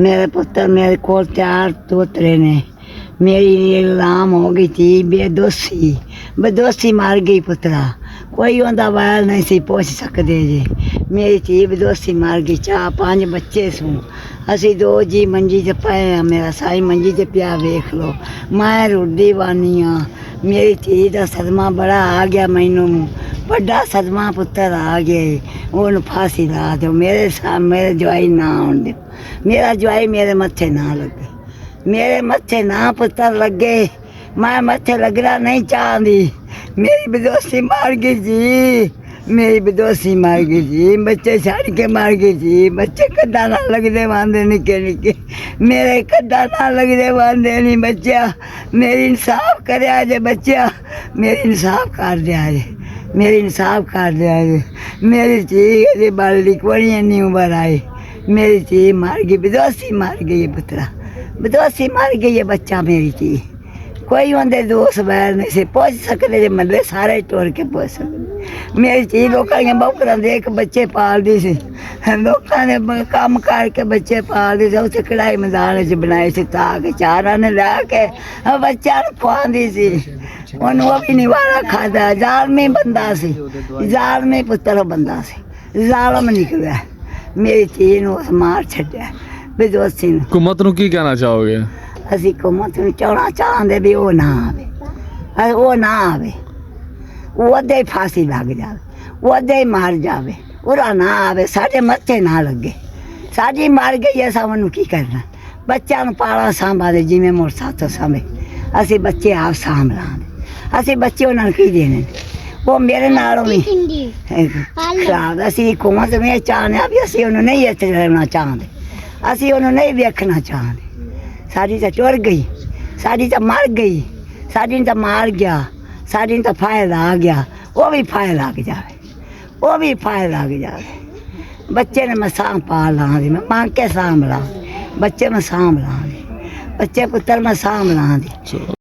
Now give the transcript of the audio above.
मेरे पुत्र मेरे को 4 तोतरे ने। मेरी लाम हो गई थी बेदोसी मार गई पुत्रा। कोई उनका वाल नहीं सी पहुँच सकते जे। मेरी थी बेदोसी मार गई। 4-5 बच्चे सूँ असी 2 जी मंजी च पे हाँ। मेरा साई मंजी च पिया वेख लो। मैं रुड़दी वानी हाँ। मेरी थी का सदमा बड़ा आ गया। मैनू बड़ा सदमा पुत्र आ गया। उन्होंने फांसी ला दो। मेरे जवाई ना आने दो। मेरा जवाई मेरे मत्थे ना लगे। मेरे मत्थे ना पुत्र लगे। मैं मत्थे लगना नहीं चाहती। मेरी बेदोसी मार गई जी। मेरी बेदोसी मार गई जी। बच्चे छड़ के मार गई जी। बच्चे कदा ना लगते वांदे निके निके। मेरे कदा ना लगते वांदे नहीं बच्चा। मेरी इंसाफ करे जे बच्चा। मेरी इंसाफ कर दिया जे। मेरी इंसाफ कर दिया जे। मेरी चीज बाली कोई नहीं उम्र आई। मेरी चीज मार गई। बेदोसी मार गई है पुत्रा। बेदोसी मार गई है बच्चा मेरी चीज। कोई उनके दोस्त बैर नहीं से पहुँच सकते जे मतलब सारे टोर के पहुँच सकते। मेरी चीज लोगों ने बौकरा देख बच्चे पालती सी। लोगों ने काम करके बच्चे पालती सी। उसे कढ़ाई मैदान च बनाई सी ताकि चारा ने ला के बच्चा खुआंदी सी। उन्होंने वो भी निवारा खादा। जालमी बंदा सी। जालमी पुत्र बंदा सी। जालम निकलिया। मेरी चीज ने उस मार छड्या बेदोसी ने। हुकूमत नूं की कहना चाहोगे? ਅਸੀਂ ਹੁਕੂਮਤ ਨੂੰ ਚਾਹਣਾ ਚਾਹੁੰਦੇ ਵੀ ਉਹ ਨਾ ਆਵੇ। ਉਹ ਨਾ ਆਵੇ। ਉਹਦੇ ਹੀ ਫਾਂਸੀ ਲੱਗ ਜਾਵੇ। ਉਹਦੇ ਹੀ ਮਾਰ ਜਾਵੇ। ਉਹਦਾ ਨਾ ਆਵੇ। ਸਾਡੇ ਮੱਥੇ ਨਾ ਲੱਗੇ। ਸਾਡੀ ਮਰ ਗਈ ਹੈ। ਸਾਨੂੰ ਉਹਨੂੰ ਕੀ ਕਰਨਾ? ਬੱਚਿਆਂ ਨੂੰ ਪਾਲਾ ਸਾਂਭਾ ਦੇ ਜਿਵੇਂ ਮੋਰ ਸਾਥੋਂ ਸਾਂਭੇ। ਅਸੀਂ ਬੱਚੇ ਆਪ ਸਾਂਭ ਲਾਂਗੇ। ਅਸੀਂ ਬੱਚੇ ਉਹਨਾਂ ਨੂੰ ਕੀ ਦੇਣੇ? ਉਹ ਮੇਰੇ ਨਾਲੋਂ ਵੀ ਖਰਾਬ। ਅਸੀਂ ਹੁਕੂਮਤ ਨੂੰ ਇਹ ਚਾਹੁੰਦੇ ਹਾਂ ਵੀ ਅਸੀਂ ਉਹਨੂੰ ਨਹੀਂ ਇੱਥੇ ਰਹਿਣਾ ਚਾਹੁੰਦੇ। ਅਸੀਂ ਉਹਨੂੰ ਨਹੀਂ ਵੇਖਣਾ ਚਾਹੁੰਦੇ। साड़ी तो टुर गई। साड़ी तो मर गई। साड़ी तो मार गया। साड़ी तो फायर आ गया। वो भी फायर लग जाए। वो भी फायर लग जाए। बच्चे ने मैं सांभ पाल ला दी। मैं मांग के सांभ ला। बच्चे में सांभ ला दी। बच्चे पुत्र में सांभ ला दी।